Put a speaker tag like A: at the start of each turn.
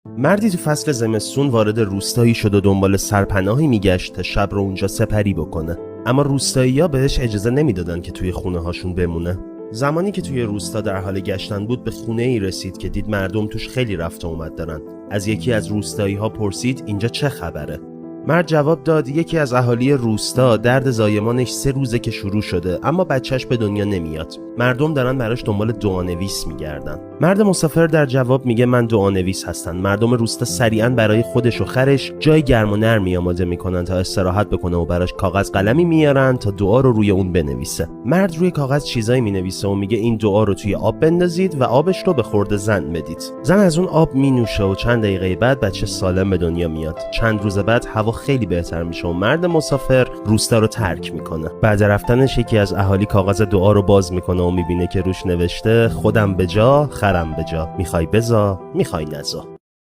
A: مردی تو فصل زمستون وارد روستایی شد و دنبال سرپناهی میگشت تا شب رو اونجا سپری بکنه. اما روستایی‌ها بهش اجازه نمیدادن که توی خونه هاشون بمونه. زمانی که توی روستا در حال گشتن بود به خونه ای رسید که دید مردم توش خیلی رفت و اومد دارن. از یکی از روستایی‌ها پرسید اینجا چه خبره؟ مرد جواب داد یکی از اهالی روستا درد زایمانش 3 روزه که شروع شده اما بچهش به دنیا نمیاد. مردم دارن براش دنبال دعانویس میگردن. مرد مسافر در جواب میگه من دعانویس هستم. مردم روستا سریعا برای خودش و خرش جای گرم و نرمی آماده میکنن تا استراحت بکنه و براش کاغذ قلمی میارن تا دعا رو روی اون بنویسه. مرد روی کاغذ چیزایی مینویسه و میگه این دعا رو توی آب بندازید و آبش رو به خورد زن بدید. زن از اون آب مینوشه و چند دقیقه بعد بچه سالم به دنیا میاد. چند روز بعد هوا خیلی بهتر میشه و مرد مسافر روستا رو ترک میکنه. بعد رفتنش یکی از اهالی کاغذ دعا رو باز میکنه و میبینه که روش نوشته خودم به جا خرم به جا، میخوای بزا میخوای نزا.